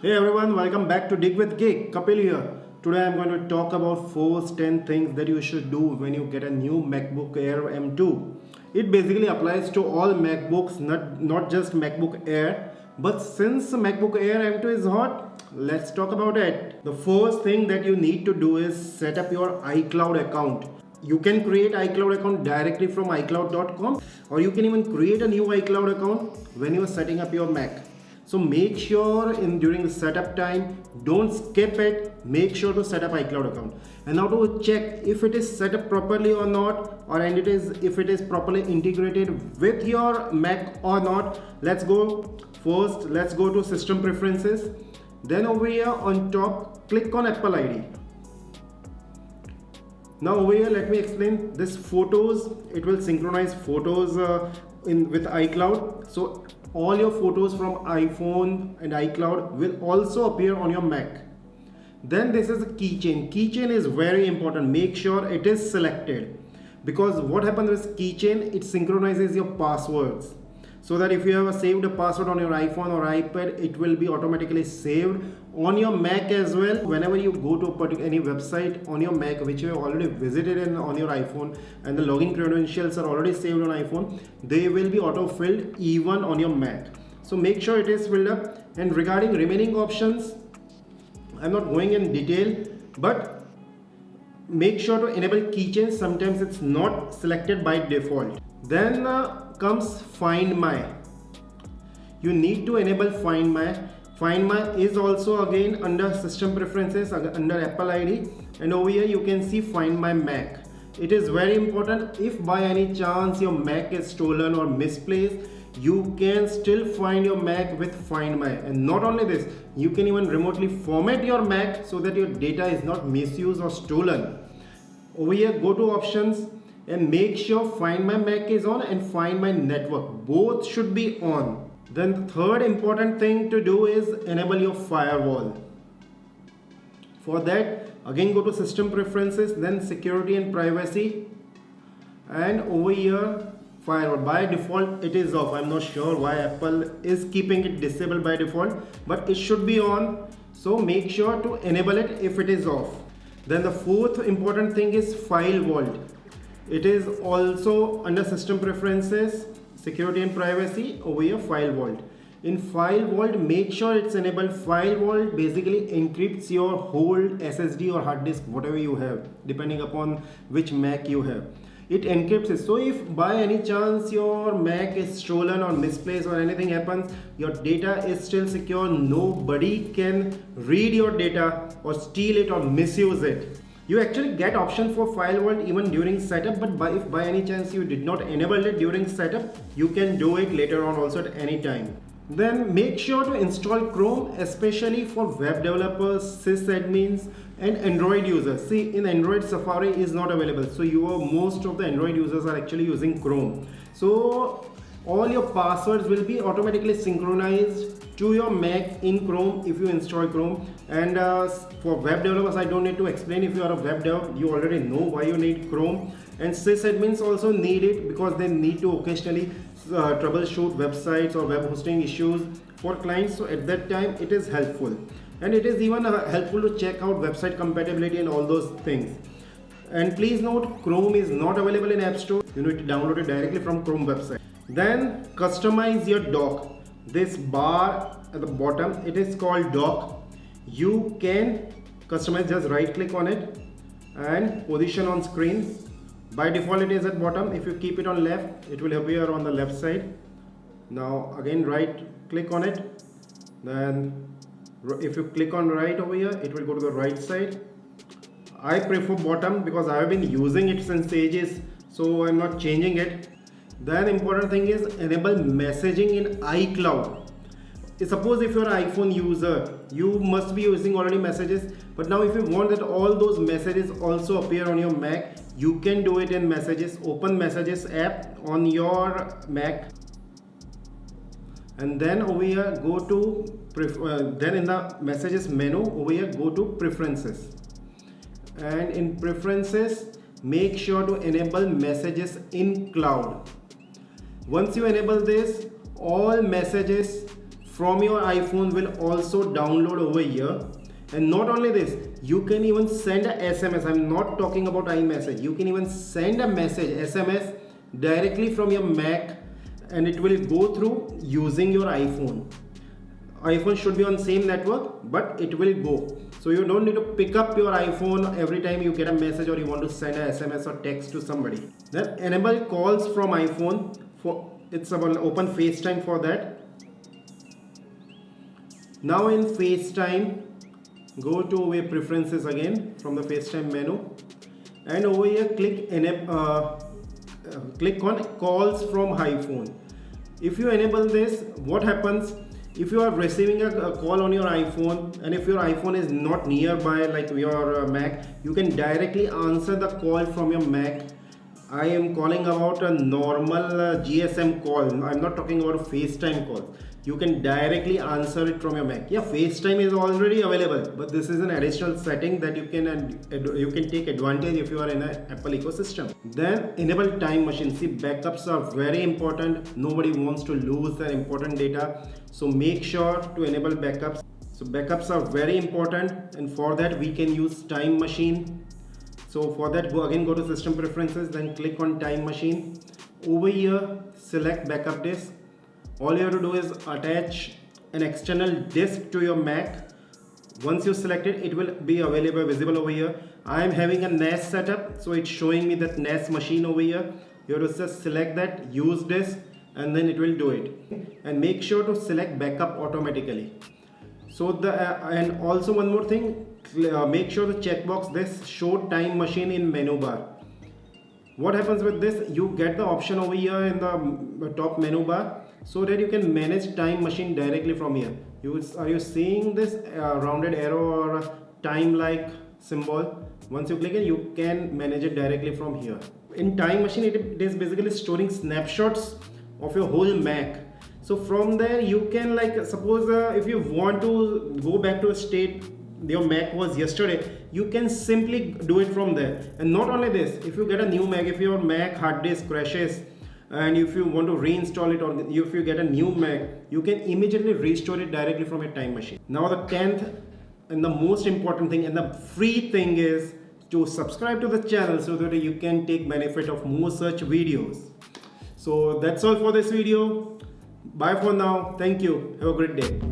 Hey everyone, welcome back to Dig with Geek. Kapil here. Today I'm going to talk about first 10 things that you should do when you get a new MacBook Air M2. It basically applies to all MacBooks, not just MacBook Air. But since MacBook Air M2 is hot, let's talk about it. The first thing that you need to do is set up your iCloud account. You can create iCloud account directly from iCloud.com, or you can even create a new iCloud account when you are setting up your Mac. So make sure during the setup time, don't skip it. Make sure to set up iCloud account. And now to check if it is set up properly or not, or if it is properly integrated with your Mac or not. Let's go to system preferences. Then over here on top, click on Apple ID. Now over here, let me explain this photos. It will synchronize photos with iCloud. So all your photos from iPhone and iCloud will also appear on your Mac. Then this is a keychain. Keychain is very important. Make sure it is selected, because what happens with keychain, it synchronizes your passwords, so that if you have saved a password on your iPhone or iPad, it will be automatically saved on your Mac as well. Whenever you go to any website on your Mac which you have already visited on your iPhone, and the login credentials are already saved on iPhone, they will be auto-filled even on your Mac. So make sure it is filled up. And regarding remaining options, I'm not going in detail, but make sure to enable keychains. Sometimes it's not selected by default. Then comes Find My. You need to enable Find My. Find My is also again under system preferences, under Apple ID, and over here you can see Find My Mac. It is very important. If by any chance your Mac is stolen or misplaced, you can still find your Mac with Find My. And not only this, you can even remotely format your Mac so that your data is not misused or stolen. Over here, go to options and make sure Find My Mac is on and Find My Network. Both should be on. Then the third important thing to do is enable your firewall. For that, again go to system preferences, then security and privacy, and over here firewall. By default it is off. I'm not sure why Apple is keeping it disabled by default, but it should be on. So make sure to enable it if it is off. Then the fourth important thing is File Vault. It is also under system preferences, security and privacy, over here File Vault. In File Vault, make sure it's enabled. File Vault basically encrypts your whole SSD or hard disk, whatever you have, depending upon which Mac you have. It encrypts it. So if by any chance your Mac is stolen or misplaced or anything happens, your data is still secure. Nobody can read your data or steal it or misuse it. You actually get option for File Vault even during setup, but if by any chance you did not enable it during setup, you can do it later on also at any time. Then make sure to install Chrome, especially for web developers, sysadmins and Android users. See, in Android Safari is not available, so most of the Android users are actually using Chrome. So all your passwords will be automatically synchronized to your Mac in Chrome if you install Chrome. And for web developers, I don't need to explain. If you are a web dev, you already know why you need Chrome. And sysadmins also need it because they need to occasionally troubleshoot websites or web hosting issues for clients. So at that time it is helpful, and it is even helpful to check out website compatibility and all those things. And please note, Chrome is not available in App Store. You need to download it directly from Chrome website. Then customize your dock. This bar at the bottom, it is called dock. You can customize, just right click on it and position on screen. By default it is at bottom. If you keep it on left, it will appear on the left side. Now again right click on it, then if you click on right over here, it will go to the right side. I prefer bottom because I have been using it since ages, so I'm not changing it. Then important thing is enable messaging in iCloud. Suppose if you're an iPhone user, you must be using already messages, but now if you want that all those messages also appear on your Mac, you can do it in Messages. Open Messages app on your Mac, and then over here go to then in the Messages menu over here go to Preferences, and in Preferences make sure to enable Messages in Cloud. Once you enable this, all messages from your iPhone will also download over here. And not only this, you can even send a SMS. I'm not talking about iMessage. You can even send a message, SMS, directly from your Mac, and it will go through using your iPhone. iPhone should be on same network, but it will go. So you don't need to pick up your iPhone every time you get a message or you want to send a SMS or text to somebody. Then enable calls from iPhone. It's about open FaceTime for that. Now in FaceTime, go to over preferences again from the FaceTime menu, and over here click on calls from iPhone. If you enable this, what happens? If you are receiving a call on your iPhone, and if your iPhone is not nearby like your Mac, you can directly answer the call from your Mac. I am calling about a normal GSM call. I'm not talking about a FaceTime call. You can directly answer it from your Mac. Yeah, FaceTime is already available, but this is an additional setting that you can take advantage if you are in an Apple ecosystem. Then enable time machine. See, backups are very important. Nobody wants to lose their important data, so make sure to enable backups. So backups are very important, and for that we can use time machine. So for that, go to system preferences, then click on time machine. Over here, select backup disk. All you have to do is attach an external disk to your Mac. Once you select it, it will be visible over here. I am having a NAS setup, so it's showing me that NAS machine over here. You have to just select that, use disk, and then it will do it. And make sure to select backup automatically. So and also one more thing, make sure to checkbox this show time machine in menu bar. What happens with this? You get the option over here in the top menu bar, so that you can manage time machine directly from here. Are you seeing this rounded arrow or time like symbol? Once you click it, you can manage it directly from here. In time machine, it is basically storing snapshots of your whole Mac. So from there you can, like, suppose if you want to go back to a state your Mac was yesterday, you can simply do it from there. And not only this, if you get a new Mac, if your Mac hard disk crashes, and if you want to reinstall it, or if you get a new Mac, you can immediately restore it directly from your time machine. Now the 10th and the most important thing and the free thing is to subscribe to the channel so that you can take benefit of more such videos. So that's all for this video. Bye for now. Thank you. Have a great day.